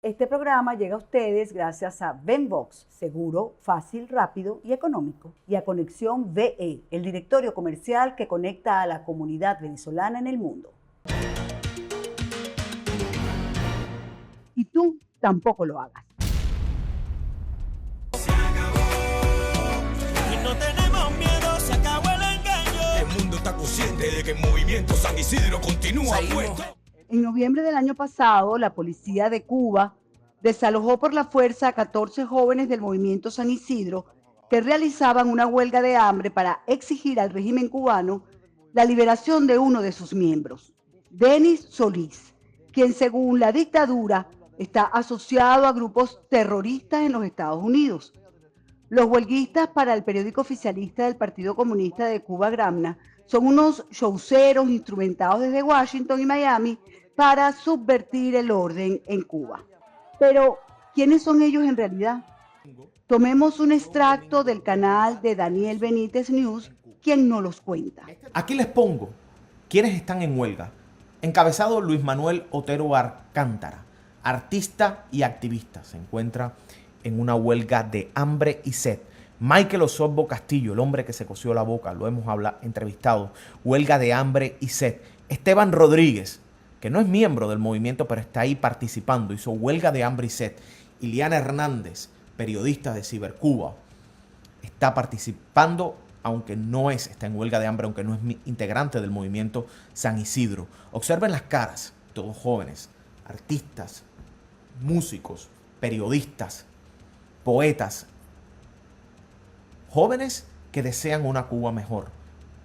Este programa llega a ustedes gracias a Venbox, seguro, fácil, rápido y económico. Y a Conexión VE, el directorio comercial que conecta a la comunidad venezolana en el mundo. Y tú tampoco lo hagas. Se acabó. Y no tenemos miedo, se acabó el engaño. El mundo está consciente de que el movimiento San Isidro continúa puesto. En noviembre del año pasado, la policía de Cuba desalojó por la fuerza a 14 jóvenes del movimiento San Isidro que realizaban una huelga de hambre para exigir al régimen cubano la liberación de uno de sus miembros, Denis Solís, quien según la dictadura está asociado a grupos terroristas en los Estados Unidos. Los huelguistas para el periódico oficialista del Partido Comunista de Cuba, Gramna, son unos showceros instrumentados desde Washington y Miami para subvertir el orden en Cuba. Pero, ¿quiénes son ellos en realidad? Tomemos un extracto del canal de Daniel Benítez News, quien nos los cuenta. Aquí les pongo quiénes están en huelga. Encabezado Luis Manuel Otero Alcántara, artista y activista, se encuentra en una huelga de hambre y sed. Michael Osorbo Castillo, el hombre que se cosió la boca, lo hemos entrevistado, huelga de hambre y sed. Esteban Rodríguez, que no es miembro del movimiento, pero está ahí participando, hizo huelga de hambre y sed. Iliana Hernández, periodista de Cibercuba, está participando, aunque no está en huelga de hambre, aunque no es integrante del movimiento San Isidro. Observen las caras, todos jóvenes, artistas, músicos, periodistas, poetas, jóvenes que desean una Cuba mejor,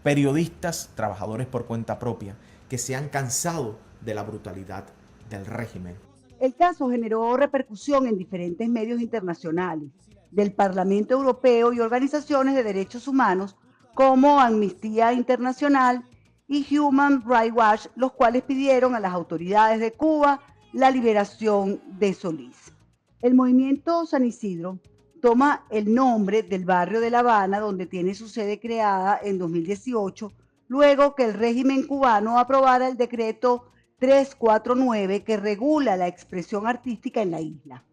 periodistas, trabajadores por cuenta propia, que se han cansado de la brutalidad del régimen. El caso generó repercusión en diferentes medios internacionales, del Parlamento Europeo y organizaciones de derechos humanos como Amnistía Internacional y Human Rights Watch, los cuales pidieron a las autoridades de Cuba la liberación de Solís. El movimiento San Isidro toma el nombre del barrio de La Habana, donde tiene su sede creada en 2018, luego que el régimen cubano aprobara el decreto 349 que regula la expresión artística en la isla.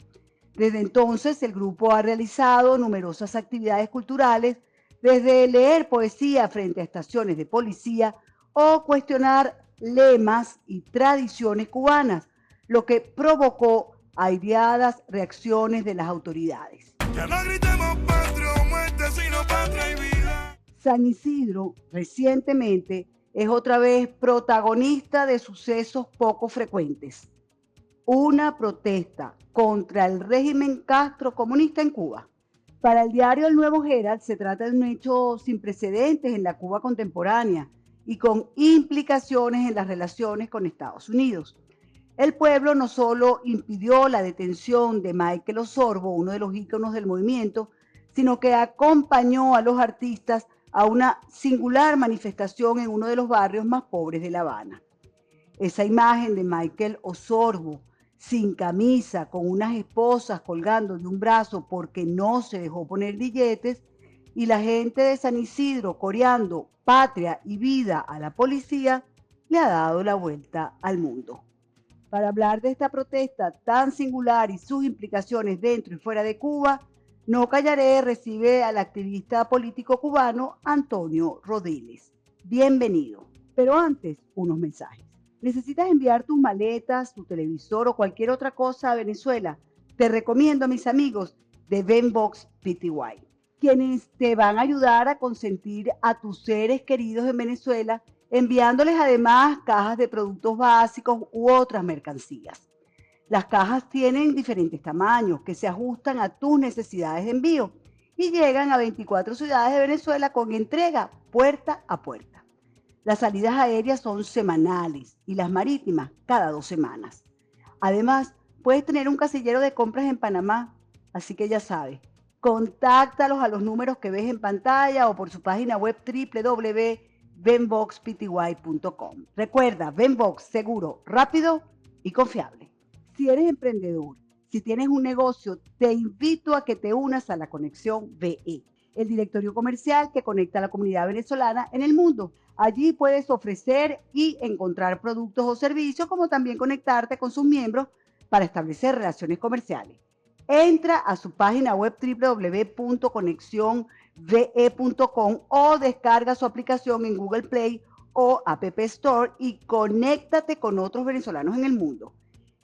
Desde entonces, el grupo ha realizado numerosas actividades culturales, desde leer poesía frente a estaciones de policía o cuestionar lemas y tradiciones cubanas, lo que provocó aireadas reacciones de las autoridades. Ya no gritemos patria o muerte, sino patria y vida. San Isidro recientemente es otra vez protagonista de sucesos poco frecuentes. Una protesta contra el régimen Castro comunista en Cuba. Para el diario El Nuevo Herald se trata de un hecho sin precedentes en la Cuba contemporánea y con implicaciones en las relaciones con Estados Unidos. El pueblo no solo impidió la detención de Michael Osorbo, uno de los íconos del movimiento, sino que acompañó a los artistas a una singular manifestación en uno de los barrios más pobres de La Habana. Esa imagen de Michael Osorbo, sin camisa, con unas esposas colgando de un brazo porque no se dejó poner billetes, y la gente de San Isidro coreando patria y vida a la policía, le ha dado la vuelta al mundo. Para hablar de esta protesta tan singular y sus implicaciones dentro y fuera de Cuba, No Callaré recibe al activista político cubano Antonio Rodiles. Bienvenido. Pero antes, unos mensajes. ¿Necesitas enviar tus maletas, tu televisor o cualquier otra cosa a Venezuela? Te recomiendo a mis amigos de Venbox Pty, quienes te van a ayudar a consentir a tus seres queridos en Venezuela, enviándoles además cajas de productos básicos u otras mercancías. Las cajas tienen diferentes tamaños que se ajustan a tus necesidades de envío y llegan a 24 ciudades de Venezuela con entrega puerta a puerta. Las salidas aéreas son semanales y las marítimas cada 2 semanas. Además, puedes tener un casillero de compras en Panamá, así que ya sabes, contáctalos a los números que ves en pantalla o por su página web www.venboxpty.com. Recuerda, Venbox, seguro, rápido y confiable. Si eres emprendedor, si tienes un negocio, te invito a que te unas a la Conexión VE, el directorio comercial que conecta a la comunidad venezolana en el mundo. Allí puedes ofrecer y encontrar productos o servicios, como también conectarte con sus miembros para establecer relaciones comerciales. Entra a su página web www.conexionve.com o descarga su aplicación en Google Play o App Store y conéctate con otros venezolanos en el mundo.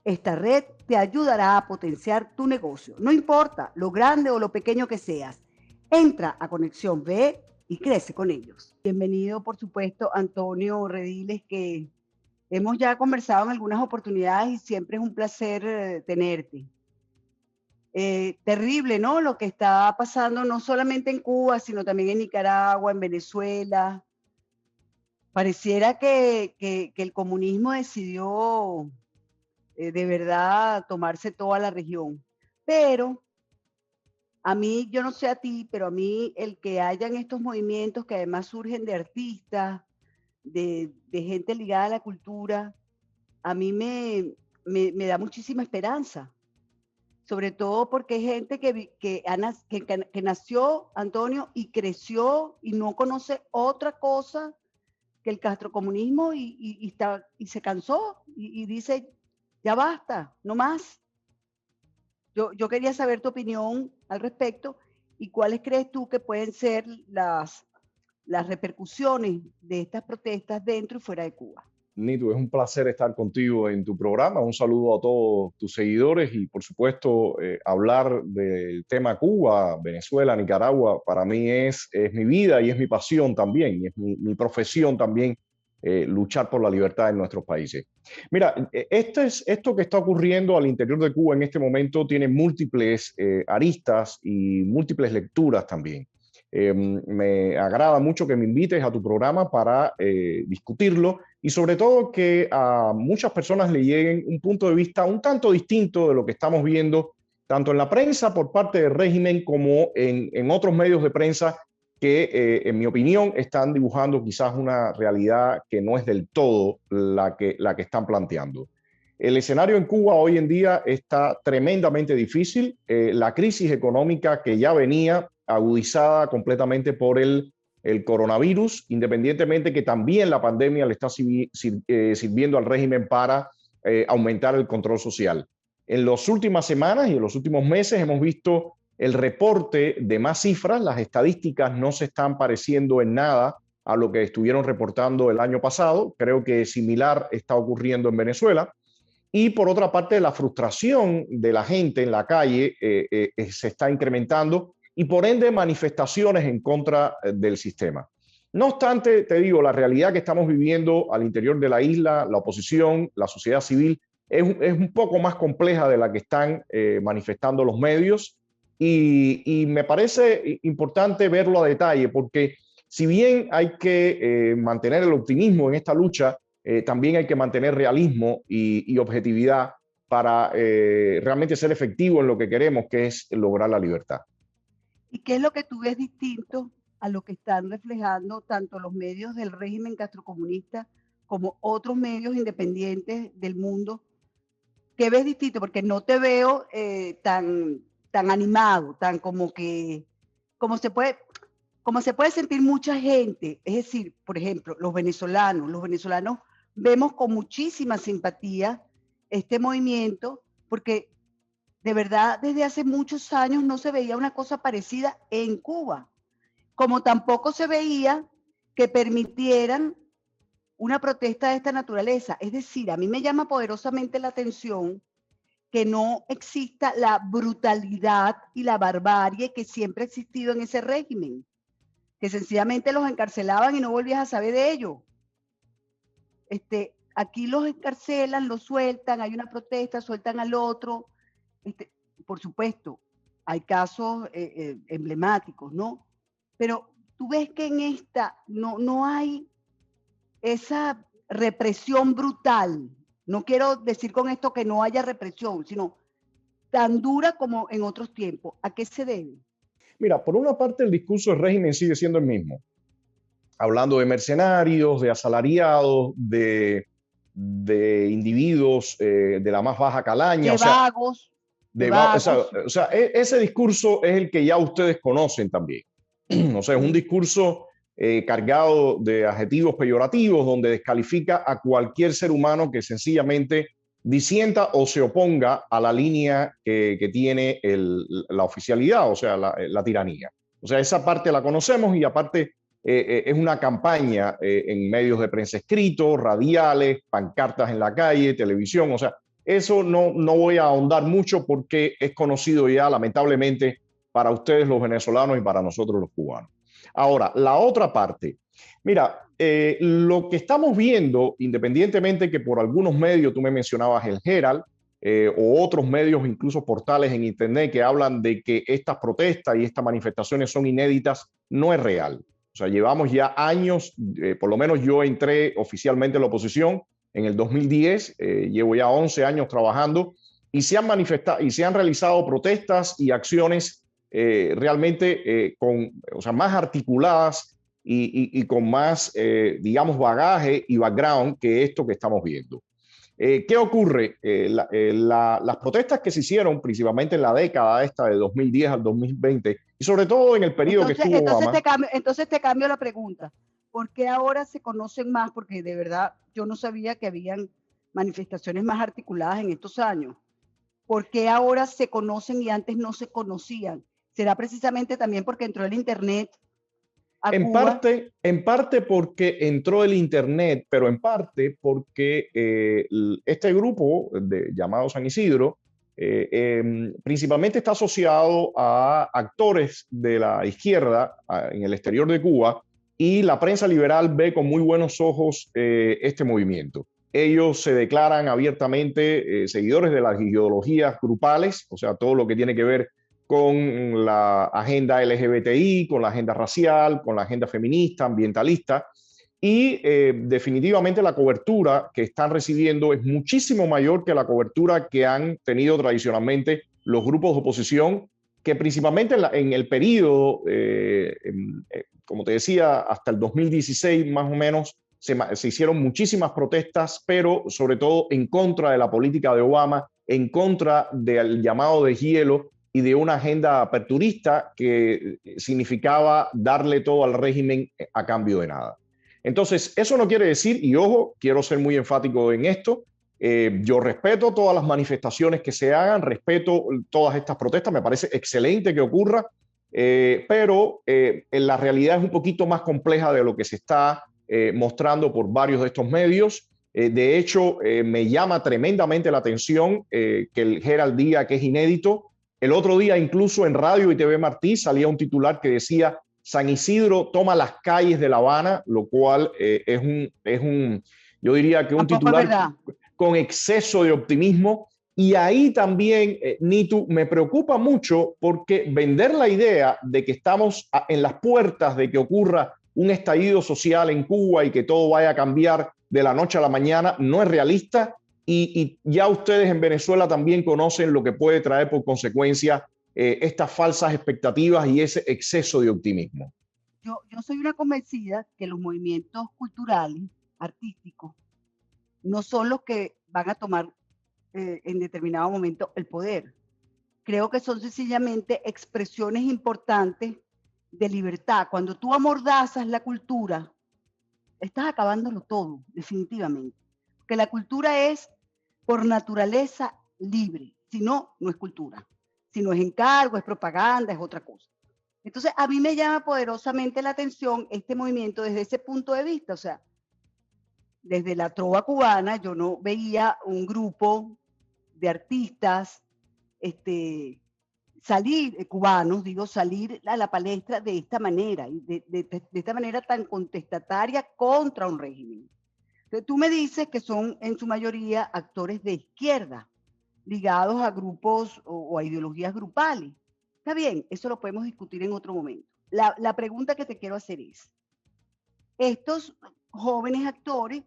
Esta red te ayudará a potenciar tu negocio, no importa lo grande o lo pequeño que seas. Entra a Conexión V y crece con ellos. Bienvenido, por supuesto, Antonio Rediles, que hemos ya conversado en algunas oportunidades y siempre es un placer tenerte. Terrible, ¿no? Lo que está pasando no solamente en Cuba, sino también en Nicaragua, en Venezuela. Pareciera que el comunismo decidió de verdad tomarse toda la región. Pero a mí, yo no sé a ti, pero a mí el que hayan estos movimientos que además surgen de artistas, de gente ligada a la cultura, a mí me da muchísima esperanza. Sobre todo porque hay gente que nació, Antonio, y creció y no conoce otra cosa que el castrocomunismo y se cansó y dice, ya basta, no más. Yo quería saber tu opinión al respecto y cuáles crees tú que pueden ser las repercusiones de estas protestas dentro y fuera de Cuba. Nito, es un placer estar contigo en tu programa. Un saludo a todos tus seguidores y, por supuesto, hablar del tema Cuba, Venezuela, Nicaragua, para mí es mi vida y es mi pasión también, y es mi profesión también, luchar por la libertad en nuestros países. Mira, esto que está ocurriendo al interior de Cuba en este momento tiene múltiples aristas y múltiples lecturas también. Me agrada mucho que me invites a tu programa para discutirlo y sobre todo que a muchas personas le lleguen un punto de vista un tanto distinto de lo que estamos viendo tanto en la prensa por parte del régimen como en otros medios de prensa que, en mi opinión, están dibujando quizás una realidad que no es del todo la que están planteando. El escenario en Cuba hoy en día está tremendamente difícil. La crisis económica que ya venía agudizada completamente por el coronavirus, independientemente que también la pandemia le está sirviendo al régimen para aumentar el control social. En las últimas semanas y en los últimos meses hemos visto el reporte de más cifras. Las estadísticas no se están pareciendo en nada a lo que estuvieron reportando el año pasado. Creo que similar está ocurriendo en Venezuela. Y por otra parte, la frustración de la gente en la calle se está incrementando y por ende manifestaciones en contra del sistema. No obstante, te digo, la realidad que estamos viviendo al interior de la isla, la oposición, la sociedad civil, es un poco más compleja de la que están manifestando los medios y me parece importante verlo a detalle porque si bien hay que mantener el optimismo en esta lucha, también hay que mantener realismo y objetividad para realmente ser efectivo en lo que queremos, que es lograr la libertad. ¿Y qué es lo que tú ves distinto a lo que están reflejando tanto los medios del régimen castrocomunista como otros medios independientes del mundo? ¿Qué ves distinto? Porque no te veo tan animado, tan como se puede sentir mucha gente. Es decir, por ejemplo, los venezolanos vemos con muchísima simpatía este movimiento porque de verdad desde hace muchos años no se veía una cosa parecida en Cuba, como tampoco se veía que permitieran una protesta de esta naturaleza. Es decir, a mí me llama poderosamente la atención que no exista la brutalidad y la barbarie que siempre ha existido en ese régimen, que sencillamente los encarcelaban y no volvías a saber de ellos. Aquí los encarcelan, los sueltan, hay una protesta, sueltan al otro. Por supuesto, hay casos emblemáticos, ¿no? Pero tú ves que en esta no hay esa represión brutal. No quiero decir con esto que no haya represión, sino tan dura como en otros tiempos. ¿A qué se debe? Mira, por una parte el discurso del régimen sigue siendo el mismo. Hablando de mercenarios, de asalariados, de individuos de la más baja calaña. De vagos. O sea, ese discurso es el que ya ustedes conocen también. O sea, es un discurso cargado de adjetivos peyorativos donde descalifica a cualquier ser humano que sencillamente disienta o se oponga a la línea que tiene la oficialidad, o sea, la tiranía. O sea, esa parte la conocemos y aparte es una campaña en medios de prensa escritos, radiales, pancartas en la calle, televisión. O sea, eso no voy a ahondar mucho porque es conocido ya, lamentablemente, para ustedes los venezolanos y para nosotros los cubanos. Ahora, la otra parte. Mira, lo que estamos viendo, independientemente que por algunos medios, tú me mencionabas el Herald, o otros medios, incluso portales en Internet que hablan de que estas protestas y estas manifestaciones son inéditas, no es real. O sea, llevamos ya años, por lo menos yo entré oficialmente en la oposición en el 2010, llevo ya 11 años trabajando y se han manifestado y se han realizado protestas y acciones realmente o sea, más articuladas y con más, digamos, bagaje y background que esto que estamos viendo. ¿Qué ocurre? Las protestas que se hicieron principalmente en la década esta de 2010 al 2020 y sobre todo en el periodo que estuvo Obama. Entonces te cambio la pregunta. ¿Por qué ahora se conocen más? Porque de verdad yo no sabía que habían manifestaciones más articuladas en estos años. ¿Por qué ahora se conocen y antes no se conocían? ¿Será precisamente también porque entró el Internet a Cuba? En parte porque entró el Internet, pero en parte porque este grupo llamado San Isidro principalmente está asociado a actores de la izquierda en el exterior de Cuba y la prensa liberal ve con muy buenos ojos este movimiento. Ellos se declaran abiertamente seguidores de las ideologías grupales, o sea, todo lo que tiene que ver con la agenda LGBTI, con la agenda racial, con la agenda feminista, ambientalista, y definitivamente la cobertura que están recibiendo es muchísimo mayor que la cobertura que han tenido tradicionalmente los grupos de oposición, que principalmente en el periodo, como te decía, hasta el 2016 más o menos, se hicieron muchísimas protestas, pero sobre todo en contra de la política de Obama, en contra del llamado de hielo y de una agenda aperturista que significaba darle todo al régimen a cambio de nada. Entonces, eso no quiere decir, y ojo, quiero ser muy enfático en esto, yo respeto todas las manifestaciones que se hagan, respeto todas estas protestas, me parece excelente que ocurra, pero la realidad es un poquito más compleja de lo que se está mostrando por varios de estos medios. De hecho, me llama tremendamente la atención que el Herald diga que es inédito. El otro día, incluso en Radio y TV Martí, salía un titular que decía San Isidro toma las calles de La Habana, lo cual yo diría que un titular con exceso de optimismo. Y ahí también, Nitu, me preocupa mucho porque vender la idea de que estamos en las puertas de que ocurra un estallido social en Cuba y que todo vaya a cambiar de la noche a la mañana no es realista. Y ya ustedes en Venezuela también conocen lo que puede traer por consecuencia estas falsas expectativas y ese exceso de optimismo. Yo soy una convencida que los movimientos culturales, artísticos, no son los que van a tomar en determinado momento el poder. Creo que son sencillamente expresiones importantes de libertad. Cuando tú amordazas la cultura, estás acabándolo todo, definitivamente. Porque la cultura es, por naturaleza, libre. Si no, no es cultura. Si no es encargo, es propaganda, es otra cosa. Entonces, a mí me llama poderosamente la atención este movimiento desde ese punto de vista. O sea, desde la trova cubana, yo no veía un grupo de artistas salir, cubanos, digo, salir a la palestra de esta manera, de esta manera tan contestataria contra un régimen. Entonces, tú me dices que son en su mayoría actores de izquierda, ligados a grupos o a ideologías grupales. Está bien, eso lo podemos discutir en otro momento. La pregunta que te quiero hacer es, estos jóvenes actores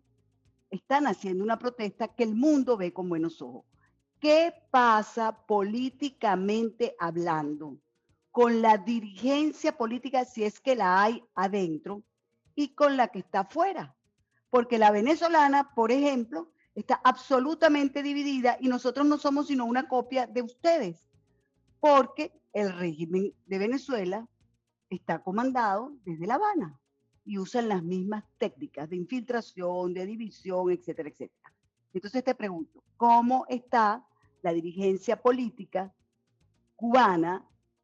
están haciendo una protesta que el mundo ve con buenos ojos. ¿Qué pasa políticamente hablando con la dirigencia política, si es que la hay adentro, y con la que está afuera? Porque la venezolana, por ejemplo, está absolutamente dividida y nosotros no somos sino una copia de ustedes, porque el régimen de Venezuela está comandado desde La Habana y usan las mismas técnicas de infiltración, de división, etcétera, etcétera. Entonces te pregunto, ¿cómo está la dirigencia política cubana,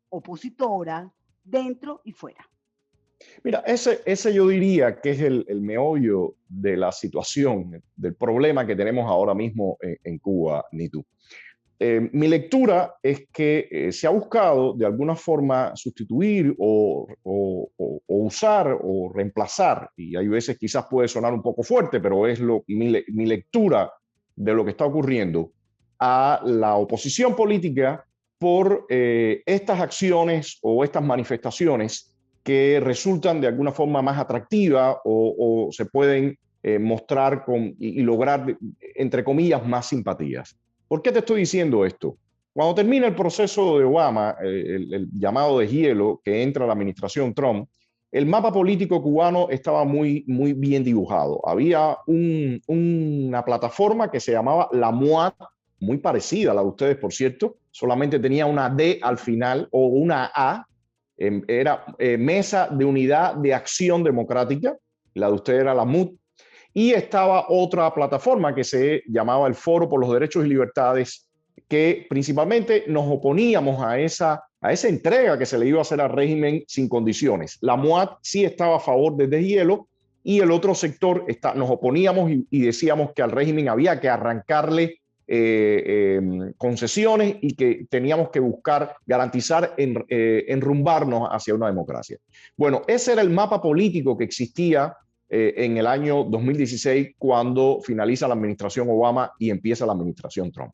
opositora, dentro y fuera? Mira, ese yo diría que es el meollo de la situación, del problema que tenemos ahora mismo en Cuba, Nitu. Mi lectura es que se ha buscado de alguna forma sustituir o usar o reemplazar, y hay veces quizás puede sonar un poco fuerte, pero es mi lectura de lo que está ocurriendo, a la oposición política por estas acciones o estas manifestaciones que resultan de alguna forma más atractivas o se pueden mostrar y lograr, entre comillas, más simpatías. ¿Por qué te estoy diciendo esto? Cuando termina el proceso de Obama, el llamado deshielo que entra a la administración Trump, el mapa político cubano estaba muy, muy bien dibujado. Había una plataforma que se llamaba la MUAD, muy parecida a la de ustedes, por cierto, solamente tenía una D al final o una A. Era Mesa de Unidad de Acción Democrática, la de ustedes era la MUD, y estaba otra plataforma que se llamaba el Foro por los Derechos y Libertades, que principalmente nos oponíamos a esa entrega que se le iba a hacer al régimen sin condiciones. La MUAD sí estaba a favor del deshielo y el otro sector nos oponíamos y decíamos que al régimen había que arrancarle concesiones y que teníamos que buscar garantizar enrumbarnos hacia una democracia. Bueno, ese era el mapa político que existía en el año 2016 cuando finaliza la administración Obama y empieza la administración Trump.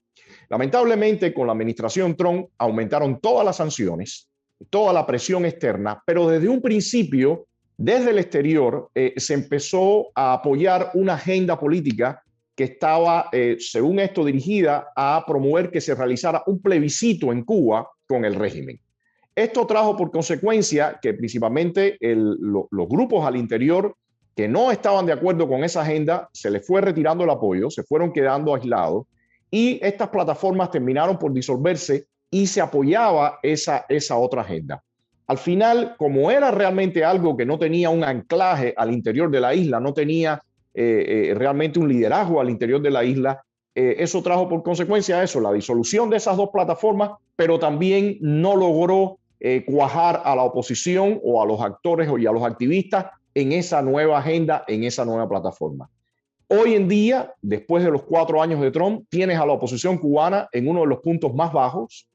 Lamentablemente, con la administración Trump aumentaron todas las sanciones, toda la presión externa, pero desde un principio, desde el exterior, se empezó a apoyar una agenda política que estaba, según esto, dirigida a promover que se realizara un plebiscito en Cuba con el régimen. Esto trajo por consecuencia que principalmente los grupos al interior que no estaban de acuerdo con esa agenda, se les fue retirando el apoyo, se fueron quedando aislados y estas plataformas terminaron por disolverse y se apoyaba esa otra agenda. Al final, como era realmente algo que no tenía un anclaje al interior de la isla, no tenía realmente un liderazgo al interior de la isla, eso trajo por consecuencia eso, la disolución de esas dos plataformas, pero también no logró cuajar a la oposición o a los actores y a los activistas en esa nueva agenda, en esa nueva plataforma. Hoy en día, después de los 4 años de Trump, tienes a la oposición cubana en uno de los puntos más bajos.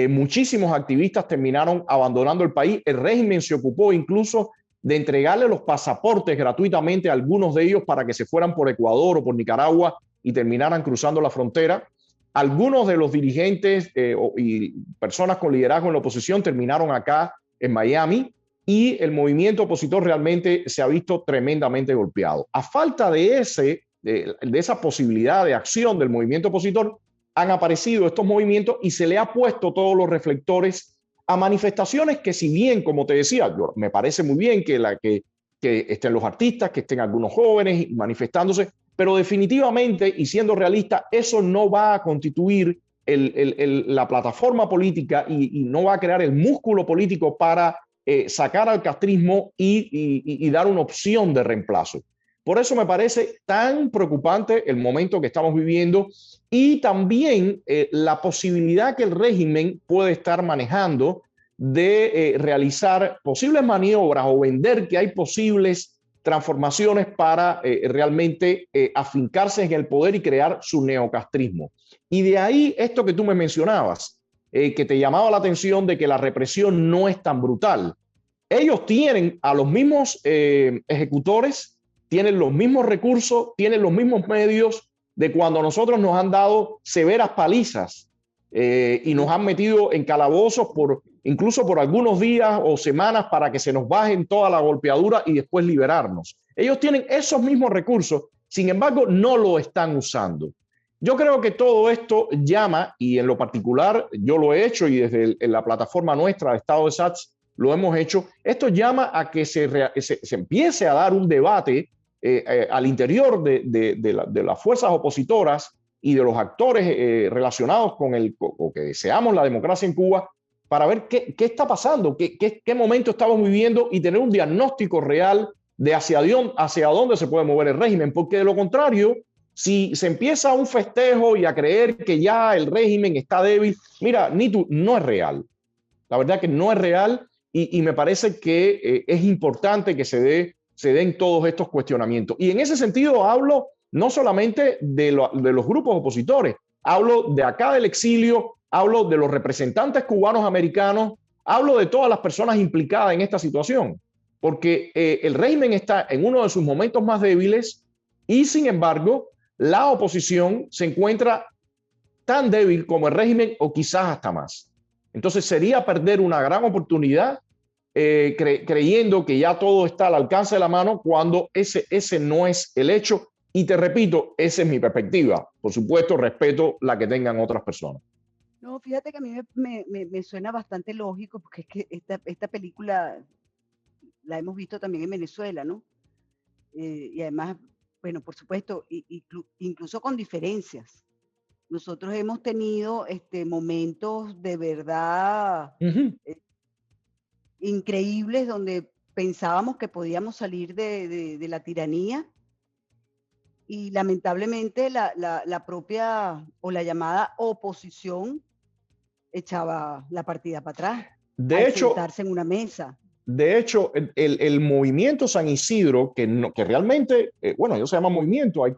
Muchísimos activistas terminaron abandonando el país. El régimen se ocupó incluso de entregarle los pasaportes gratuitamente a algunos de ellos para que se fueran por Ecuador o por Nicaragua y terminaran cruzando la frontera. Algunos de los dirigentes y personas con liderazgo en la oposición terminaron acá en Miami. Y el movimiento opositor realmente se ha visto tremendamente golpeado. A falta de esa posibilidad de acción del movimiento opositor, han aparecido estos movimientos y se le ha puesto todos los reflectores a manifestaciones que, si bien, como te decía, me parece muy bien que estén los artistas, que estén algunos jóvenes manifestándose, pero definitivamente, y siendo realista, eso no va a constituir la plataforma política y no va a crear el músculo político para sacar al castrismo y dar una opción de reemplazo. Por eso me parece tan preocupante el momento que estamos viviendo y también la posibilidad que el régimen puede estar manejando de realizar posibles maniobras o vender que hay posibles transformaciones para realmente afincarse en el poder y crear su neocastrismo. Y de ahí esto que tú me mencionabas, que te llamaba la atención de que la represión no es tan brutal. Ellos tienen a los mismos ejecutores, tienen los mismos recursos, tienen los mismos medios de cuando nosotros nos han dado severas palizas y nos han metido en calabozos incluso por algunos días o semanas para que se nos bajen toda la golpeadura y después liberarnos. Ellos tienen esos mismos recursos, sin embargo, no lo están usando. Yo creo que todo esto llama, y en lo particular yo lo he hecho y desde la plataforma nuestra de Estado de SATS lo hemos hecho, esto llama a que se empiece a dar un debate al interior de las fuerzas opositoras y de los actores relacionados con que deseamos la democracia en Cuba para ver qué está pasando, qué momento estamos viviendo y tener un diagnóstico real de hacia dónde se puede mover el régimen, porque de lo contrario, Si se empieza un festejo y a creer que ya el régimen está débil, mira, Nitu, no es real. La verdad que no es real y me parece que es importante que se den todos estos cuestionamientos. Y en ese sentido hablo no solamente de los grupos opositores, hablo de acá del exilio, hablo de los representantes cubanos americanos, hablo de todas las personas implicadas en esta situación, porque el régimen está en uno de sus momentos más débiles y sin embargo la oposición se encuentra tan débil como el régimen o quizás hasta más. Entonces sería perder una gran oportunidad creyendo que ya todo está al alcance de la mano cuando ese no es el hecho. Y te repito, esa es mi perspectiva. Por supuesto, respeto la que tengan otras personas. No, fíjate que a mí me suena bastante lógico, porque es que esta película la hemos visto también en Venezuela, ¿no? Y además, bueno, por supuesto, incluso con diferencias. Nosotros hemos tenido momentos de verdad increíbles donde pensábamos que podíamos salir de la tiranía y lamentablemente la propia o la llamada oposición echaba la partida para atrás De al hecho, sentarse en una mesa. De hecho, el movimiento San Isidro, que realmente, bueno, ellos se llama movimiento, hay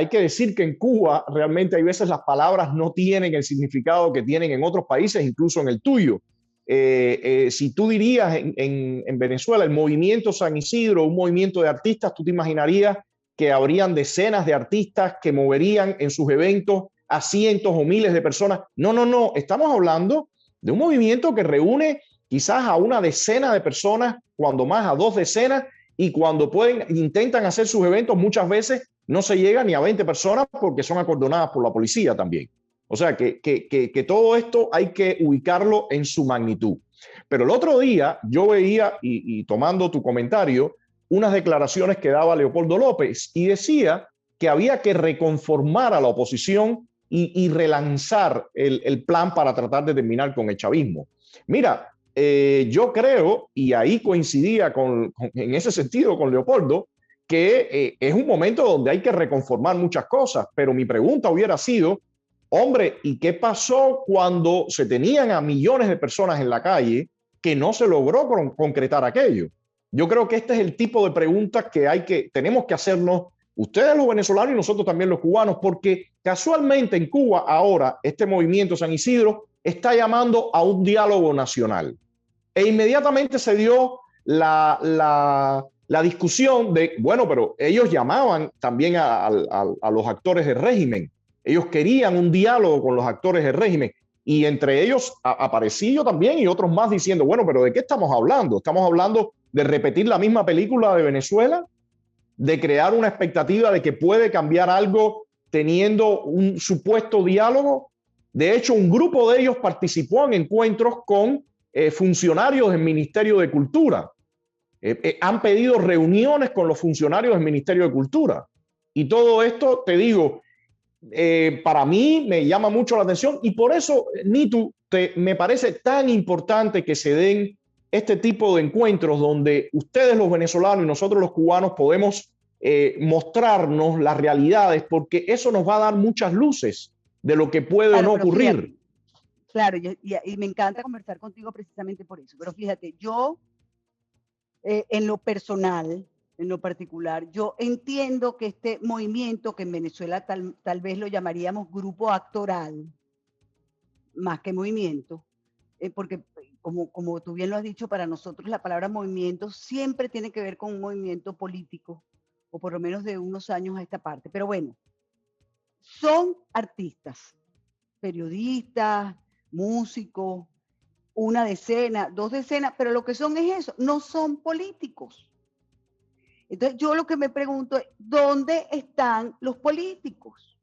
que decir que en Cuba realmente hay veces las palabras no tienen el significado que tienen en otros países, incluso en el tuyo. Si tú dirías en Venezuela el movimiento San Isidro, un movimiento de artistas, tú te imaginarías que habrían decenas de artistas que moverían en sus eventos a cientos o miles de personas. No, no, no, estamos hablando de un movimiento que reúne quizás a una decena de personas, cuando más a 2 decenas, y cuando intentan hacer sus eventos, muchas veces no se llega ni a 20 personas porque son acordonadas por la policía también. O sea que todo esto hay que ubicarlo en su magnitud. Pero el otro día yo veía, y tomando tu comentario, unas declaraciones que daba Leopoldo López y decía que había que reconformar a la oposición y relanzar el plan para tratar de terminar con el chavismo. Mira, yo creo, y ahí coincidía en ese sentido con Leopoldo, que es un momento donde hay que reconformar muchas cosas, pero mi pregunta hubiera sido, hombre, ¿y qué pasó cuando se tenían a millones de personas en la calle que no se logró concretar aquello? Yo creo que este es el tipo de preguntas que tenemos que hacernos ustedes los venezolanos y nosotros también los cubanos, porque casualmente en Cuba ahora este movimiento San Isidro está llamando a un diálogo nacional. E inmediatamente se dio la discusión de, bueno, pero ellos llamaban también a los actores del régimen. Ellos querían un diálogo con los actores del régimen. Y entre ellos aparecí yo también y otros más diciendo, bueno, pero ¿de qué estamos hablando? ¿Estamos hablando de repetir la misma película de Venezuela? ¿De crear una expectativa de que puede cambiar algo teniendo un supuesto diálogo? De hecho, un grupo de ellos participó en encuentros con funcionarios del Ministerio de Cultura. Han pedido reuniones con los funcionarios del Ministerio de Cultura. Y todo esto, te digo, para mí me llama mucho la atención y por eso, Nitu, me parece tan importante que se den este tipo de encuentros donde ustedes los venezolanos y nosotros los cubanos podemos mostrarnos las realidades, porque eso nos va a dar muchas luces de lo que puede o no ocurrir. Fíjate, claro, y me encanta conversar contigo precisamente por eso, pero fíjate, yo en lo personal, en lo particular, yo entiendo que este movimiento, que en Venezuela tal vez lo llamaríamos grupo actoral, más que movimiento, porque como tú bien lo has dicho, para nosotros la palabra movimiento siempre tiene que ver con un movimiento político, o por lo menos de unos años a esta parte. Pero bueno, son artistas, periodistas, músicos, 1 decena, 2 decenas, pero lo que son es eso, no son políticos. Entonces yo lo que me pregunto es, ¿dónde están los políticos?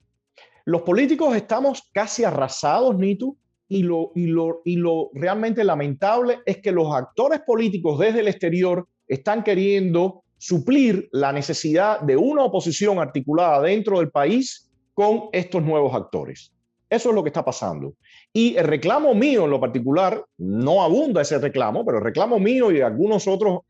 Los políticos estamos casi arrasados, Nitu, y lo realmente lamentable es que los actores políticos desde el exterior están queriendo suplir la necesidad de una oposición articulada dentro del país con estos nuevos actores. Eso es lo que está pasando. Y el reclamo mío en lo particular, no abunda ese reclamo, pero el reclamo mío y de algunos otros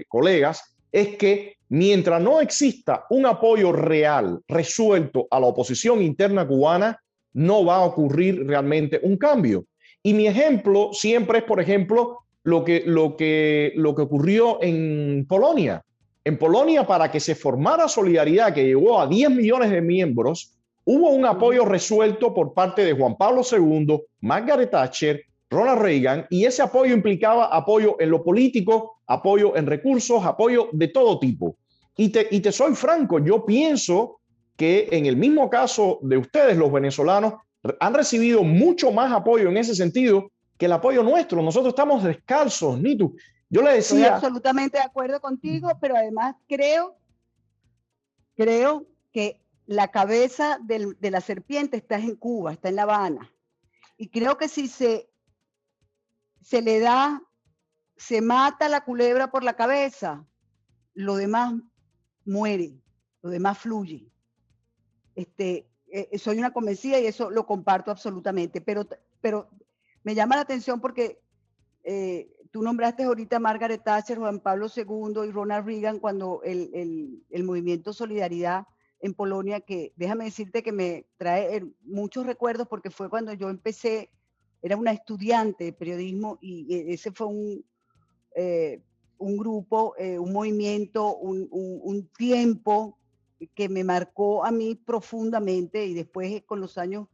colegas es que mientras no exista un apoyo real, resuelto a la oposición interna cubana, no va a ocurrir realmente un cambio. Y mi ejemplo siempre es, por ejemplo, lo que ocurrió en Polonia. En Polonia, para que se formara Solidaridad, que llegó a 10 millones de miembros, hubo un apoyo resuelto por parte de Juan Pablo II, Margaret Thatcher, Ronald Reagan, y ese apoyo implicaba apoyo en lo político, apoyo en recursos, apoyo de todo tipo. Y te soy franco, yo pienso que en el mismo caso de ustedes, los venezolanos, han recibido mucho más apoyo en ese sentido que el apoyo nuestro. Nosotros estamos descalzos, Nitu. Yo le decía... Estoy absolutamente de acuerdo contigo, pero además creo que la cabeza de la serpiente está en Cuba, está en La Habana. Y creo que si se le da, se mata la culebra por la cabeza, lo demás muere, lo demás fluye. Soy una convencida y eso lo comparto absolutamente, pero me llama la atención porque tú nombraste ahorita a Margaret Thatcher, Juan Pablo II y Ronald Reagan cuando el movimiento Solidaridad en Polonia, que déjame decirte que me trae muchos recuerdos porque fue cuando yo empecé, era una estudiante de periodismo y ese fue un grupo, un movimiento, un tiempo que me marcó a mí profundamente y después con los años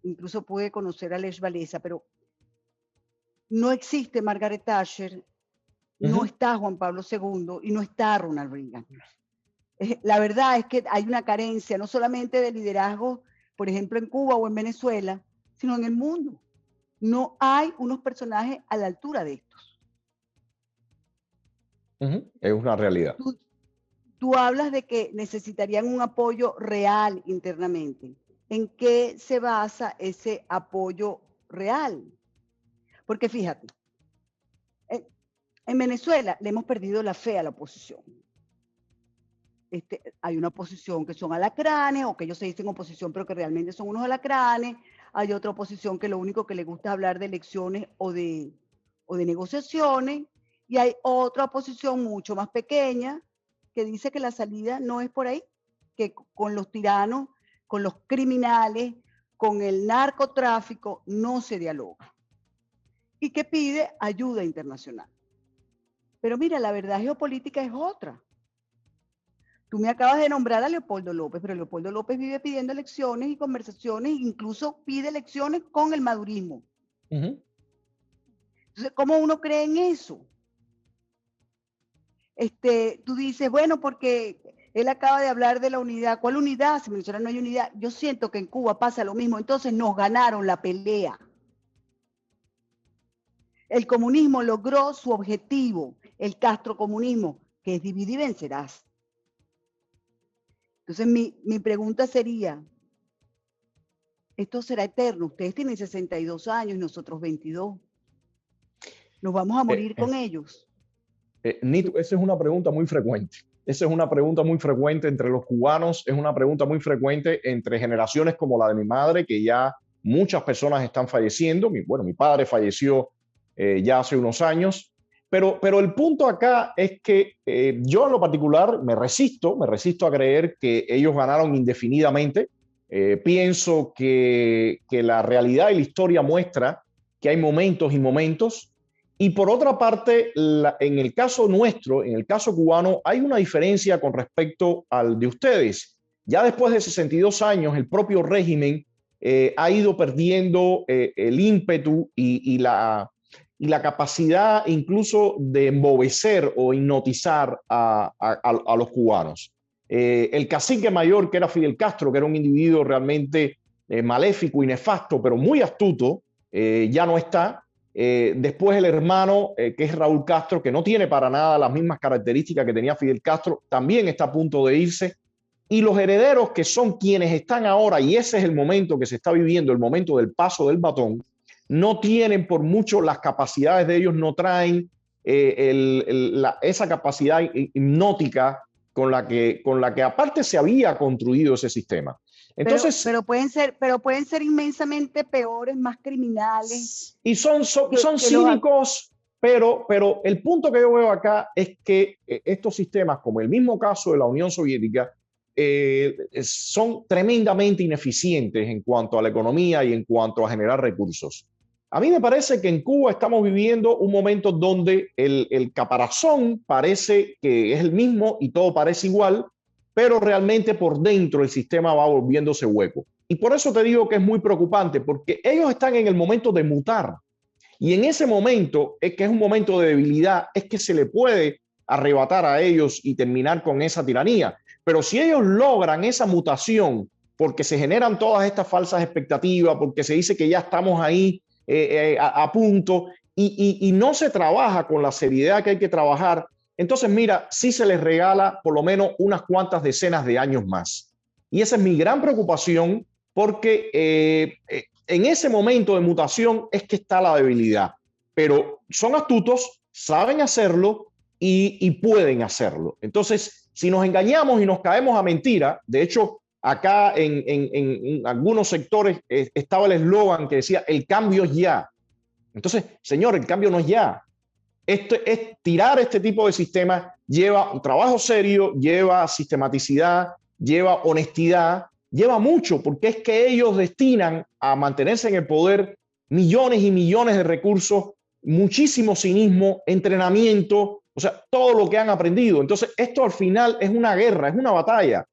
incluso pude conocer a Lech Walesa, pero no existe Margaret Thatcher, no está Juan Pablo II y no está Ronald Reagan. La verdad es que hay una carencia no solamente de liderazgo, por ejemplo en Cuba o en Venezuela, sino en el mundo. No hay unos personajes a la altura de estos. Es una realidad. Tú hablas de que necesitarían un apoyo real internamente. ¿En qué se basa ese apoyo real? Porque fíjate, en Venezuela le hemos perdido la fe a la oposición. Hay una oposición que son alacranes, o que ellos se dicen oposición, pero que realmente son unos alacranes. Hay otra oposición que lo único que le gusta es hablar de elecciones o de negociaciones. Y hay otra oposición mucho más pequeña que dice que la salida no es por ahí, que con los tiranos, con los criminales, con el narcotráfico no se dialoga. Y que pide ayuda internacional. Pero mira, la verdad geopolítica es otra. Tú me acabas de nombrar a Leopoldo López, pero Leopoldo López vive pidiendo elecciones y conversaciones, incluso pide elecciones con el madurismo. Entonces, ¿cómo uno cree en eso? Tú dices, bueno, porque él acaba de hablar de la unidad. ¿Cuál unidad? Si en Venezuela no hay unidad. Yo siento que en Cuba pasa lo mismo. Entonces nos ganaron la pelea. El comunismo logró su objetivo, el castrocomunismo, que es dividir y vencerás. Entonces mi pregunta sería, ¿esto será eterno? Ustedes tienen 62 años y nosotros 22. ¿Nos vamos a morir con ellos? Nito, esa es una pregunta muy frecuente. Esa es una pregunta muy frecuente entre los cubanos, es una pregunta muy frecuente entre generaciones como la de mi madre, que ya muchas personas están falleciendo. Mi padre falleció ya hace unos años, pero el punto acá es que yo en lo particular me resisto a creer que ellos ganaron indefinidamente. Pienso que la realidad y la historia muestra que hay momentos y momentos. Y por otra parte, en el caso nuestro, en el caso cubano, hay una diferencia con respecto al de ustedes. Ya después de 62 años, el propio régimen ha ido perdiendo el ímpetu y la capacidad incluso de embobecer o hipnotizar a los cubanos. El cacique mayor, que era Fidel Castro, que era un individuo realmente maléfico y nefasto, pero muy astuto, ya no está. Después el hermano, que es Raúl Castro, que no tiene para nada las mismas características que tenía Fidel Castro, también está a punto de irse. Y los herederos, que son quienes están ahora, y ese es el momento que se está viviendo, el momento del paso del batón, no tienen por mucho las capacidades de ellos, no traen esa capacidad hipnótica con la que aparte se había construido ese sistema. Entonces, pero pueden ser inmensamente peores, más criminales. Y son cínicos, Pero el punto que yo veo acá es que estos sistemas, como el mismo caso de la Unión Soviética, son tremendamente ineficientes en cuanto a la economía y en cuanto a generar recursos. A mí me parece que en Cuba estamos viviendo un momento donde el caparazón parece que es el mismo y todo parece igual, pero realmente por dentro el sistema va volviéndose hueco. Y por eso te digo que es muy preocupante, porque ellos están en el momento de mutar. Y en ese momento, que es un momento de debilidad, es que se le puede arrebatar a ellos y terminar con esa tiranía. Pero si ellos logran esa mutación, porque se generan todas estas falsas expectativas, porque se dice que ya estamos ahí a punto y no se trabaja con la seriedad que hay que trabajar, entonces mira, sí se les regala por lo menos unas cuantas decenas de años más. Y esa es mi gran preocupación, porque en ese momento de mutación es que está la debilidad. Pero son astutos, saben hacerlo y pueden hacerlo. Entonces, si nos engañamos y nos caemos a mentira, de hecho, acá en algunos sectores estaba el eslogan que decía, el cambio es ya. Entonces, señor, el cambio no es ya. Tirar este tipo de sistemas lleva un trabajo serio, lleva sistematicidad, lleva honestidad, lleva mucho, porque es que ellos destinan a mantenerse en el poder millones y millones de recursos, muchísimo cinismo, entrenamiento, o sea, todo lo que han aprendido. Entonces, esto al final es una guerra, es una batalla.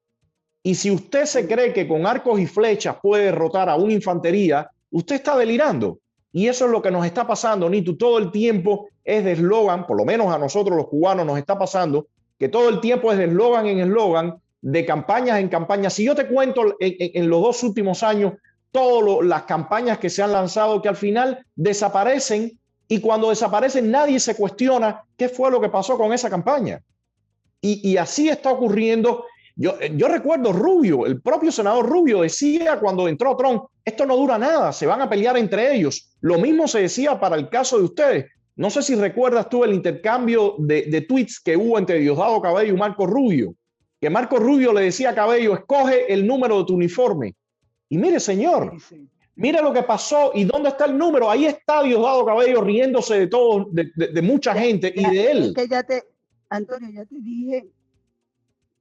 Y si usted se cree que con arcos y flechas puede derrotar a una infantería, usted está delirando. Y eso es lo que nos está pasando, Nitu. Todo el tiempo es de eslogan, por lo menos a nosotros los cubanos nos está pasando, que todo el tiempo es de eslogan en eslogan, de campañas en campañas. Si yo te cuento en los 2 últimos años, todas las campañas que se han lanzado, que al final desaparecen, y cuando desaparecen nadie se cuestiona qué fue lo que pasó con esa campaña. Y así está ocurriendo. Yo recuerdo Rubio, el propio senador Rubio decía cuando entró Trump, esto no dura nada, se van a pelear entre ellos. Lo mismo se decía para el caso de ustedes. No sé si recuerdas tú el intercambio de tweets que hubo entre Diosdado Cabello y Marco Rubio, que Marco Rubio le decía a Cabello, escoge el número de tu uniforme. Y mire, señor, mire lo que pasó y dónde está el número. Ahí está Diosdado Cabello riéndose de todo, de mucha gente y de él. Antonio, ya te dije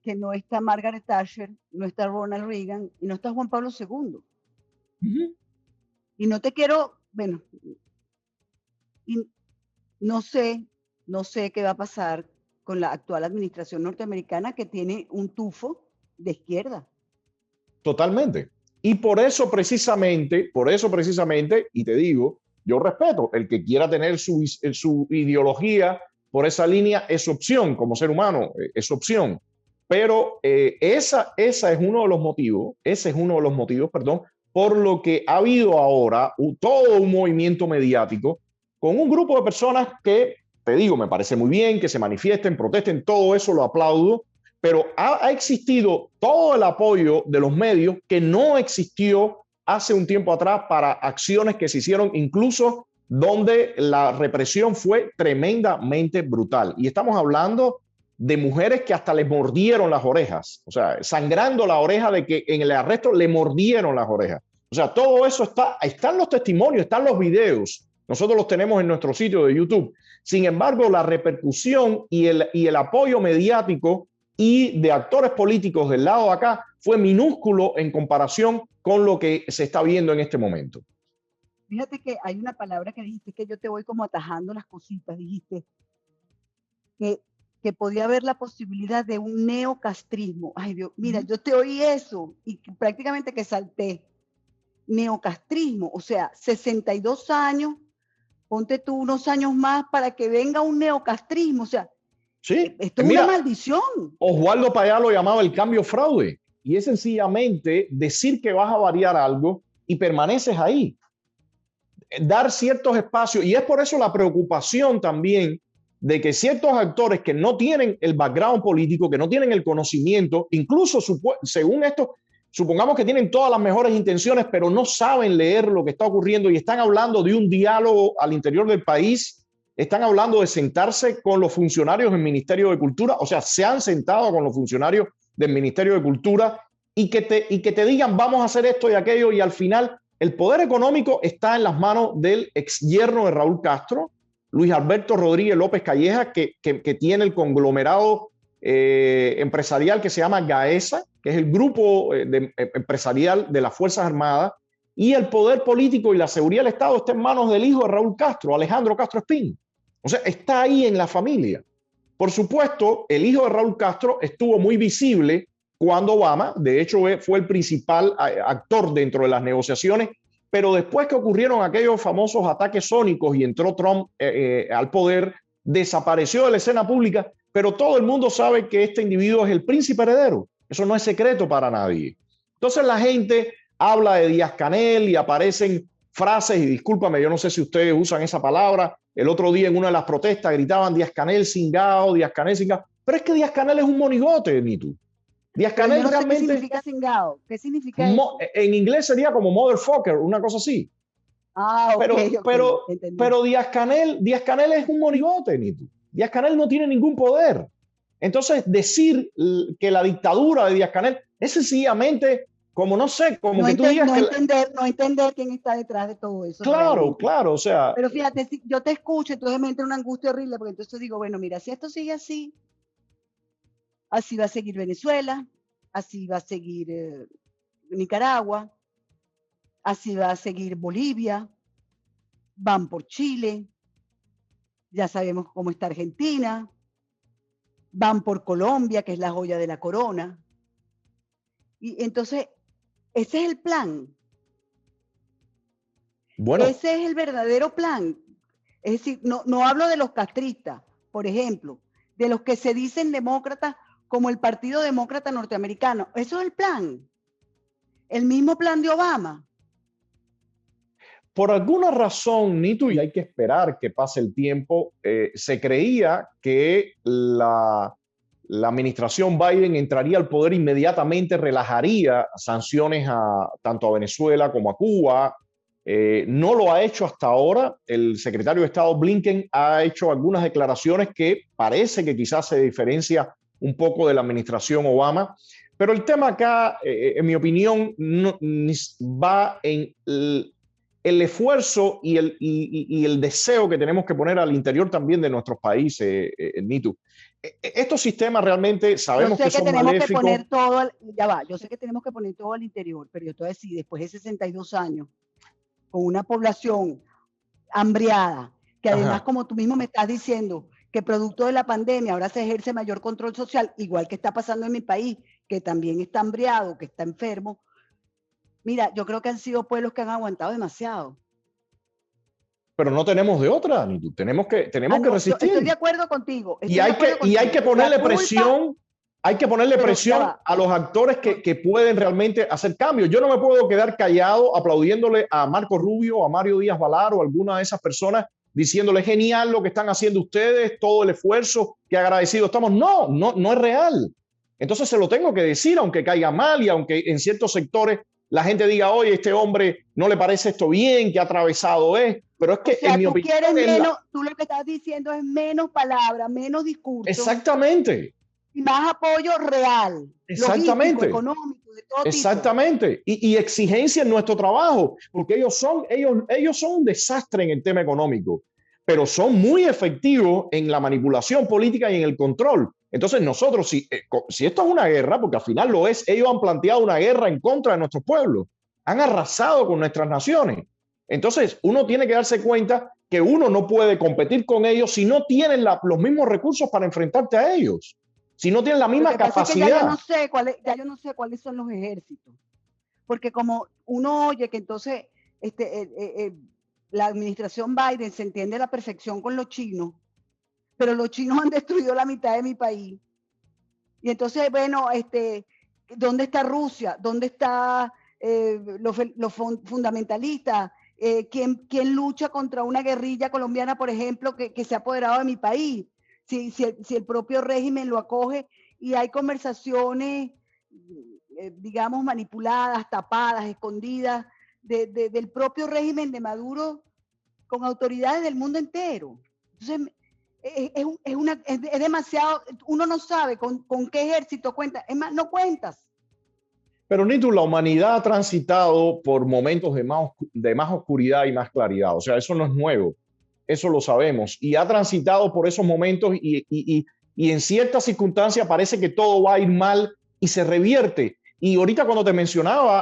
que no está Margaret Thatcher, no está Ronald Reagan y no está Juan Pablo II. Y no te quiero, bueno, y no sé qué va a pasar con la actual administración norteamericana, que tiene un tufo de izquierda. Totalmente. Y por eso precisamente, y te digo, yo respeto, el que quiera tener su ideología por esa línea es opción, como ser humano, es opción. Pero ese es uno de los motivos, por lo que ha habido ahora todo un movimiento mediático con un grupo de personas que, te digo, me parece muy bien que se manifiesten, protesten, todo eso lo aplaudo, pero ha existido todo el apoyo de los medios que no existió hace un tiempo atrás para acciones que se hicieron incluso donde la represión fue tremendamente brutal. Y estamos hablando de mujeres que hasta les mordieron las orejas, o sea, sangrando la oreja, de que en el arresto le mordieron las orejas. O sea, todo eso están los testimonios, están los videos. Nosotros los tenemos en nuestro sitio de YouTube. Sin embargo, la repercusión y el apoyo mediático y de actores políticos del lado de acá fue minúsculo en comparación con lo que se está viendo en este momento. Fíjate que hay una palabra que dijiste, que yo te voy como atajando las cositas. Dijiste que podía haber la posibilidad de un neocastrismo. Ay, Dios, mira, yo te oí eso y prácticamente que salté. Neocastrismo, o sea, 62 años, ponte tú unos años más para que venga un neocastrismo, o sea, sí, esto es una maldición. Oswaldo Payá lo llamaba el cambio fraude, y es sencillamente decir que vas a variar algo y permaneces ahí. Dar ciertos espacios, y es por eso la preocupación también de que ciertos actores que no tienen el background político, que no tienen el conocimiento, incluso según esto, supongamos que tienen todas las mejores intenciones, pero no saben leer lo que está ocurriendo y están hablando de un diálogo al interior del país, están hablando de sentarse con los funcionarios del Ministerio de Cultura, o sea, se han sentado con los funcionarios del Ministerio de Cultura y que te digan vamos a hacer esto y aquello, y al final el poder económico está en las manos del ex yerno de Raúl Castro, Luis Alberto Rodríguez López Calleja, que tiene el conglomerado empresarial que se llama GAESA, que es el grupo empresarial de las Fuerzas Armadas, y el poder político y la seguridad del Estado está en manos del hijo de Raúl Castro, Alejandro Castro Espín. O sea, está ahí en la familia. Por supuesto, el hijo de Raúl Castro estuvo muy visible cuando Obama, de hecho, fue el principal actor dentro de las negociaciones, pero después que ocurrieron aquellos famosos ataques sónicos y entró Trump al poder, desapareció de la escena pública, pero todo el mundo sabe que este individuo es el príncipe heredero. Eso no es secreto para nadie. Entonces la gente habla de Díaz-Canel y aparecen frases, y discúlpame, yo no sé si ustedes usan esa palabra. El otro día en una de las protestas gritaban Díaz-Canel cingao, Díaz-Canel cingao. Pero es que Díaz-Canel es un monigote, Nitu. Díaz-Canel realmente... ¿Qué significa cingao? ¿Qué significa eso? En inglés sería como motherfucker, una cosa así. Ah, okay, pero Díaz-Canel es un monigote, Nitu. Díaz-Canel no tiene ningún poder. Entonces, decir que la dictadura de Díaz-Canel es sencillamente, como no sé, como no que tú digas no entender quién está detrás de todo eso. Claro, realmente. claro, o sea... Pero fíjate, yo te escucho, entonces me entra una angustia horrible, porque entonces digo, bueno, mira, si esto sigue así, así va a seguir Venezuela, así va a seguir Nicaragua, así va a seguir Bolivia, van por Chile, ya sabemos cómo está Argentina, van por Colombia, que es la joya de la corona. Y entonces, ese es el plan. Bueno. Ese es el verdadero plan. Es decir, no hablo de los castristas, por ejemplo, de los que se dicen demócratas como el Partido Demócrata Norteamericano. Eso es el plan. El mismo plan de Obama. Por alguna razón, Nitu, y hay que esperar que pase el tiempo, se creía que la administración Biden entraría al poder inmediatamente, relajaría sanciones tanto a Venezuela como a Cuba. No lo ha hecho hasta ahora. El secretario de Estado Blinken ha hecho algunas declaraciones que parece que quizás se diferencia un poco de la administración Obama. Pero el tema acá, en mi opinión, va en el esfuerzo y el deseo que tenemos que poner al interior también de nuestros países, Nitu. Estos sistemas realmente sabemos que son maléficos. Yo sé que tenemos que poner todo al interior, pero yo te voy a decir, después de 62 años, con una población hambriada, que además, ajá, como tú mismo me estás diciendo, que producto de la pandemia ahora se ejerce mayor control social, igual que está pasando en mi país, que también está hambriado, que está enfermo. Mira, yo creo que han sido pueblos que han aguantado demasiado. Pero no tenemos de otra, ni tú. Tenemos que resistir. Estoy de acuerdo contigo. Y hay que ponerle presión. Hay que ponerle presión a los actores que pueden realmente hacer cambios. Yo no me puedo quedar callado aplaudiéndole a Marco Rubio, a Mario Díaz Balart o a alguna de esas personas, diciéndole genial lo que están haciendo ustedes, todo el esfuerzo, que agradecidos estamos. No es real. Entonces se lo tengo que decir, aunque caiga mal y aunque en ciertos sectores la gente diga, oye, este hombre no le parece esto bien, que ha atravesado es. Pero es que, en mi opinión... Tú lo que estás diciendo es menos palabras, menos discurso. Exactamente. Y más apoyo real. Exactamente. Logístico, económico, de todo exactamente. Tipo. Y exigencia en nuestro trabajo, porque ellos son un desastre en el tema económico, pero son muy efectivos en la manipulación política y en el control. Entonces nosotros, si esto es una guerra, porque al final lo es, ellos han planteado una guerra en contra de nuestros pueblos, han arrasado con nuestras naciones. Entonces uno tiene que darse cuenta que uno no puede competir con ellos si no tienen los mismos recursos para enfrentarte a ellos, si no tienen la misma capacidad. Ya yo no sé cuáles son los ejércitos, porque como uno oye que entonces la administración Biden se entiende a la perfección con los chinos, pero los chinos han destruido la mitad de mi país. Y entonces, bueno, ¿dónde está Rusia? ¿Dónde está los fundamentalistas? ¿Quién lucha contra una guerrilla colombiana, por ejemplo, que se ha apoderado de mi país? Si el propio régimen lo acoge y hay conversaciones, digamos, manipuladas, tapadas, escondidas, del propio régimen de Maduro con autoridades del mundo entero. Entonces, es demasiado, uno no sabe con qué ejército cuenta, es más, no cuentas. Pero Nitu, la humanidad ha transitado por momentos de más oscuridad y más claridad, o sea, eso no es nuevo. eso lo sabemos, y ha transitado por esos momentos y en ciertas circunstancias parece que todo va a ir mal y se revierte. Y ahorita cuando te mencionaba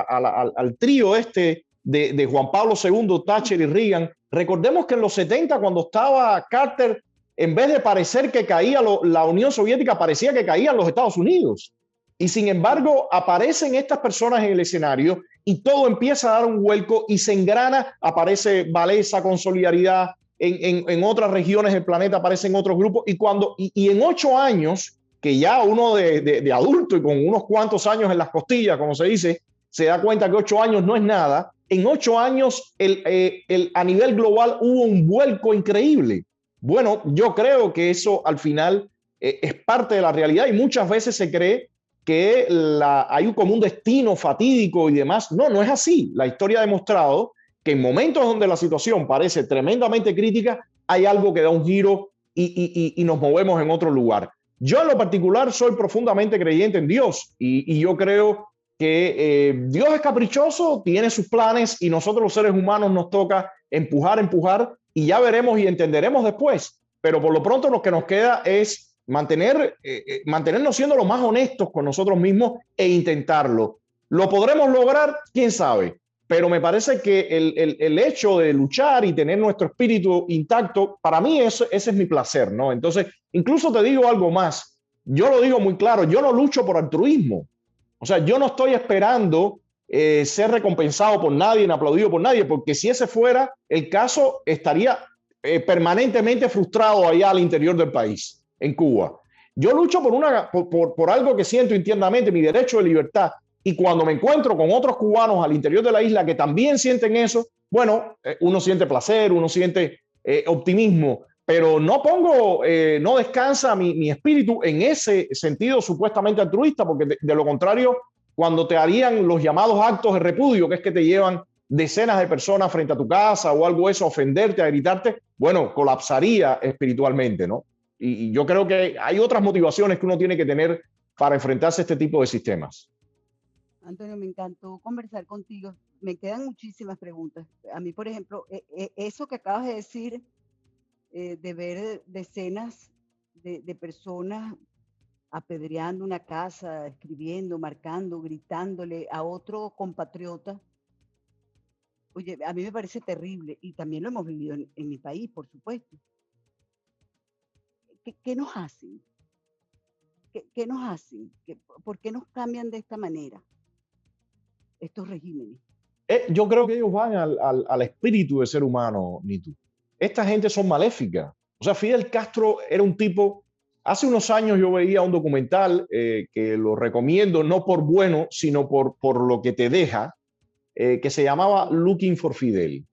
al trío este de Juan Pablo II, Thatcher y Reagan, recordemos que en los 70, cuando estaba Carter, en vez de parecer que caía la Unión Soviética, parecía que caían los Estados Unidos. Y sin embargo, aparecen estas personas en el escenario y todo empieza a dar un vuelco y se engrana, aparece Wałęsa con Solidaridad, en otras regiones del planeta aparecen otros grupos y en 8 años, que ya uno de adulto y con unos cuantos años en las costillas, como se dice, se da cuenta que 8 años no es nada. En 8 años a nivel global hubo un vuelco increíble. Bueno, yo creo que eso al final es parte de la realidad y muchas veces se cree que hay como un destino fatídico y demás. No, no es así. La historia ha demostrado que en momentos donde la situación parece tremendamente crítica, hay algo que da un giro y nos movemos en otro lugar. Yo en lo particular soy profundamente creyente en Dios y yo creo que Dios es caprichoso, tiene sus planes y nosotros los seres humanos nos toca empujar y ya veremos y entenderemos después. Pero por lo pronto lo que nos queda es mantenernos siendo lo más honestos con nosotros mismos e intentarlo. ¿Lo podremos lograr? ¿Quién sabe? Pero me parece que el hecho de luchar y tener nuestro espíritu intacto, para mí ese es mi placer, ¿no? Entonces, incluso te digo algo más. Yo lo digo muy claro, yo no lucho por altruismo. O sea, yo no estoy esperando ser recompensado por nadie, ni aplaudido por nadie, porque si ese fuera el caso, estaría permanentemente frustrado allá al interior del país, en Cuba. Yo lucho por algo que siento internamente, mi derecho de libertad. Y cuando me encuentro con otros cubanos al interior de la isla que también sienten eso, bueno, uno siente placer, uno siente optimismo, pero no descansa mi espíritu en ese sentido supuestamente altruista, porque de lo contrario, cuando te harían los llamados actos de repudio, que es que te llevan decenas de personas frente a tu casa o algo eso, a ofenderte, a gritarte, bueno, colapsaría espiritualmente, ¿no? Y yo creo que hay otras motivaciones que uno tiene que tener para enfrentarse a este tipo de sistemas. Antonio, me encantó conversar contigo. Me quedan muchísimas preguntas. A mí, por ejemplo, eso que acabas de decir, de ver decenas de personas apedreando una casa, escribiendo, marcando, gritándole a otro compatriota, oye, a mí me parece terrible y también lo hemos vivido en mi país, por supuesto. ¿Qué nos hacen? ¿Qué nos hacen? ¿Por qué nos cambian de esta manera estos regímenes? Yo creo que ellos van al espíritu del ser humano, Nitu. Esta gente son maléficas. O sea, Fidel Castro era un tipo. Hace unos años yo veía un documental que lo recomiendo, no por bueno, sino por lo que te deja, que se llamaba Looking for Fidel.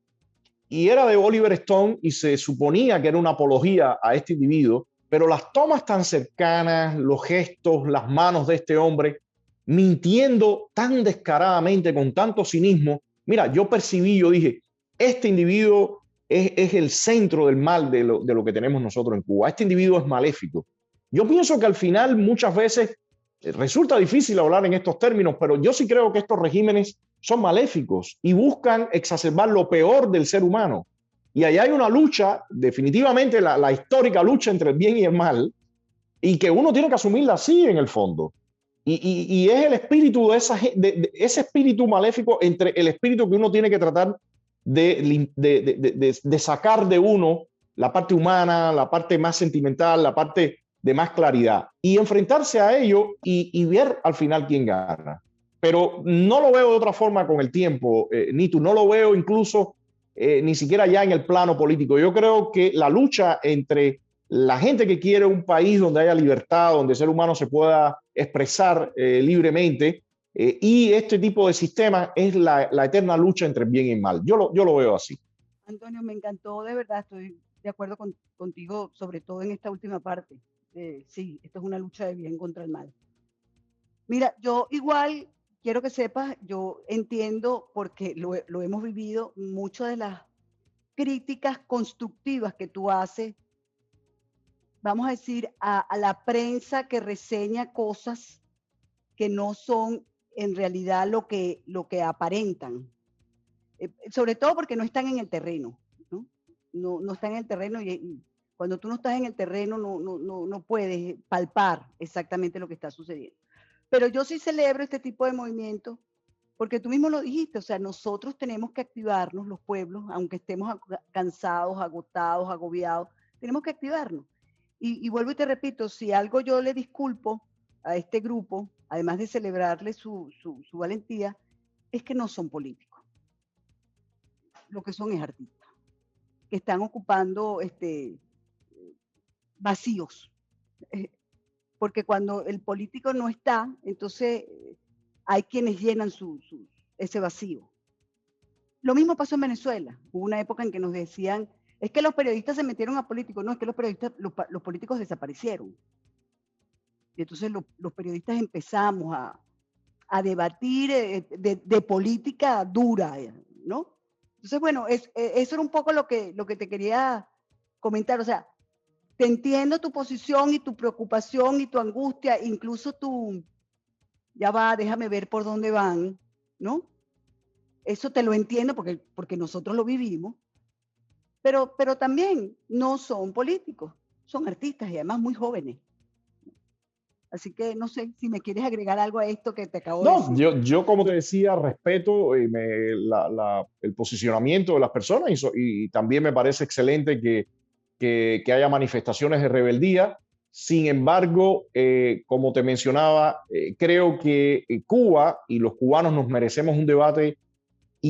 Y era de Oliver Stone y se suponía que era una apología a este individuo, pero las tomas tan cercanas, los gestos, las manos de este hombre, mintiendo tan descaradamente, con tanto cinismo. Mira, yo dije, este individuo es el centro del mal de lo que tenemos nosotros en Cuba. Este individuo es maléfico. Yo pienso que al final muchas veces resulta difícil hablar en estos términos, pero yo sí creo que estos regímenes son maléficos y buscan exacerbar lo peor del ser humano. Y allá hay una lucha, definitivamente la histórica lucha entre el bien y el mal, y que uno tiene que asumirla así en el fondo. Y es el espíritu de ese espíritu maléfico entre el espíritu que uno tiene que tratar de sacar de uno la parte humana, la parte más sentimental, la parte de más claridad y enfrentarse a ello y ver al final quién gana. Pero no lo veo de otra forma con el tiempo, Nitu, no lo veo incluso ni siquiera ya en el plano político. Yo creo que la lucha entre la gente que quiere un país donde haya libertad, donde el ser humano se pueda expresar libremente, y este tipo de sistemas es la eterna lucha entre el bien y el mal. Yo lo veo así. Antonio, me encantó, de verdad, estoy de acuerdo contigo, sobre todo en esta última parte. Sí, esto es una lucha de bien contra el mal. Mira, yo igual quiero que sepas, yo entiendo, porque lo hemos vivido, muchas de las críticas constructivas que tú haces, vamos a decir, a la prensa que reseña cosas que no son en realidad lo que aparentan. Sobre todo porque no están en el terreno, ¿no? no está en el terreno y cuando tú no estás en el terreno no puedes palpar exactamente lo que está sucediendo. Pero yo sí celebro este tipo de movimientos porque tú mismo lo dijiste, o sea, nosotros tenemos que activarnos, los pueblos, aunque estemos cansados, agotados, agobiados, tenemos que activarnos. Y vuelvo y te repito, si algo yo le disculpo a este grupo, además de celebrarle su valentía, es que no son políticos. Lo que son es artistas, que están ocupando vacíos. Porque cuando el político no está, entonces hay quienes llenan ese vacío. Lo mismo pasó en Venezuela. Hubo una época en que nos decían, es que los periodistas se metieron a políticos. No, es que los políticos desaparecieron. Y entonces los periodistas empezamos a debatir de política dura, ¿no? Entonces, bueno, eso era un poco lo que te quería comentar. O sea, te entiendo tu posición y tu preocupación y tu angustia, incluso ya va, déjame ver por dónde van, ¿no? Eso te lo entiendo porque nosotros lo vivimos, pero también no son políticos, son artistas y además muy jóvenes. Así que no sé si me quieres agregar algo a esto que te acabo de decir. No, yo como te decía, respeto el posicionamiento de las personas y también me parece excelente que haya manifestaciones de rebeldía. Sin embargo, como te mencionaba, creo que Cuba y los cubanos nos merecemos un debate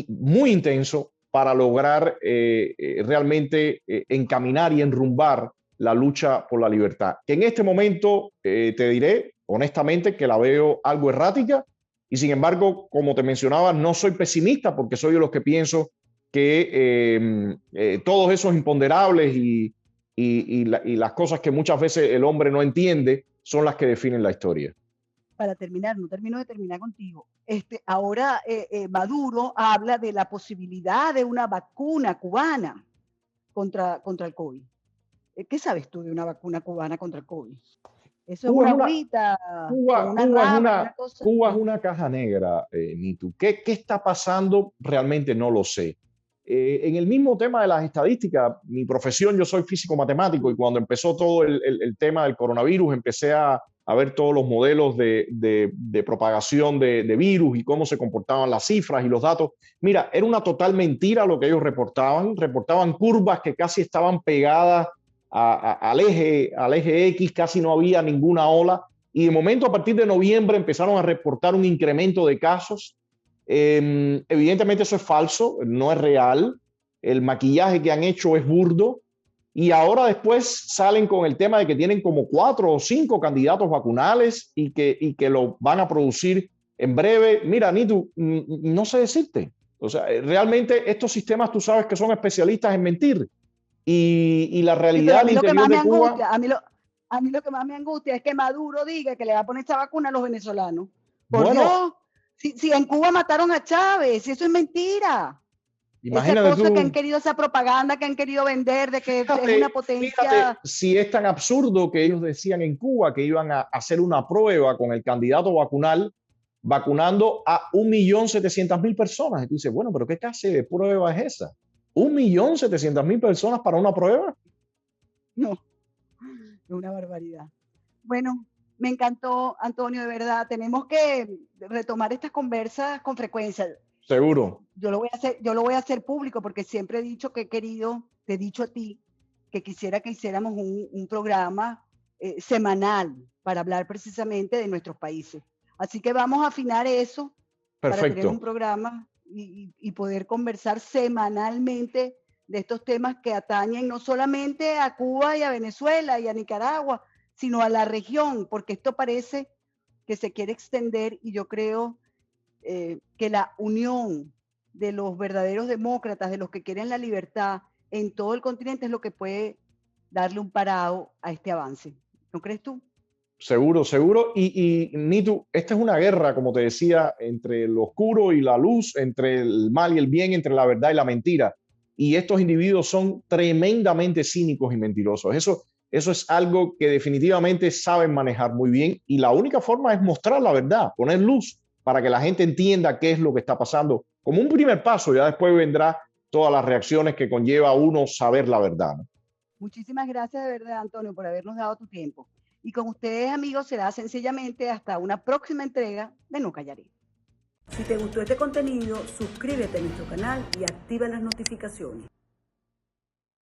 muy intenso para lograr realmente encaminar y enrumbar la lucha por la libertad. Que en este momento te diré honestamente que la veo algo errática y sin embargo, como te mencionaba, no soy pesimista porque soy de los que pienso que todos esos imponderables y las cosas que muchas veces el hombre no entiende son las que definen la historia. Para terminar, no termino de terminar contigo. Ahora Maduro habla de la posibilidad de una vacuna cubana contra el COVID. ¿Qué sabes tú de una vacuna cubana contra el COVID? Eso es una agüita, Cuba es una caja negra, Nitu. ¿Qué está pasando? Realmente no lo sé. En el mismo tema de las estadísticas, mi profesión, yo soy físico matemático y cuando empezó todo el tema del coronavirus, empecé a ver todos los modelos de propagación de virus y cómo se comportaban las cifras y los datos. Mira, era una total mentira lo que ellos reportaban. Reportaban curvas que casi estaban pegadas al eje X, casi no había ninguna ola. Y de momento, a partir de noviembre, empezaron a reportar un incremento de casos. Evidentemente eso es falso, no es real. El maquillaje que han hecho es burdo. Y ahora después salen con el tema de que tienen como 4 o 5 candidatos vacunales y que lo van a producir en breve. Mira, Nitu, no sé decirte. O sea, realmente estos sistemas tú sabes que son especialistas en mentir. Y la realidad al interior de Cuba... A mí lo que más me angustia es que Maduro diga que le va a poner esta vacuna a los venezolanos. Por Dios, si en Cuba mataron a Chávez, si eso es mentira. Imagínate esa cosa tú, que han querido, esa propaganda que han querido vender de que fíjate, es una potencia. Fíjate, si es tan absurdo que ellos decían en Cuba que iban a hacer una prueba con el candidato vacunal, vacunando a 1.700.000 personas. Y tú dices, bueno, pero ¿qué clase de prueba es esa? 1.700.000 personas para una prueba. No, es una barbaridad. Bueno, me encantó, Antonio, de verdad. Tenemos que retomar estas conversas con frecuencia. Seguro. Yo lo voy a hacer público porque siempre he dicho que te he dicho a ti, que quisiera que hiciéramos un programa semanal para hablar precisamente de nuestros países. Así que vamos a afinar eso. Perfecto. Para tener un programa y poder conversar semanalmente de estos temas que atañen no solamente a Cuba y a Venezuela y a Nicaragua, sino a la región, porque esto parece que se quiere extender y yo creo que la unión de los verdaderos demócratas, de los que quieren la libertad en todo el continente es lo que puede darle un parado a este avance. ¿No crees tú? Seguro, seguro. Y Nitu, esta es una guerra, como te decía, entre lo oscuro y la luz, entre el mal y el bien, entre la verdad y la mentira. Y estos individuos son tremendamente cínicos y mentirosos. Eso es algo que definitivamente saben manejar muy bien. Y la única forma es mostrar la verdad, poner luz para que la gente entienda qué es lo que está pasando. Como un primer paso, ya después vendrá todas las reacciones que conlleva uno saber la verdad, ¿no? Muchísimas gracias de verdad, Antonio, por habernos dado tu tiempo. Y con ustedes, amigos, será sencillamente hasta una próxima entrega de No Callaré. Si te gustó este contenido, suscríbete a nuestro canal y activa las notificaciones.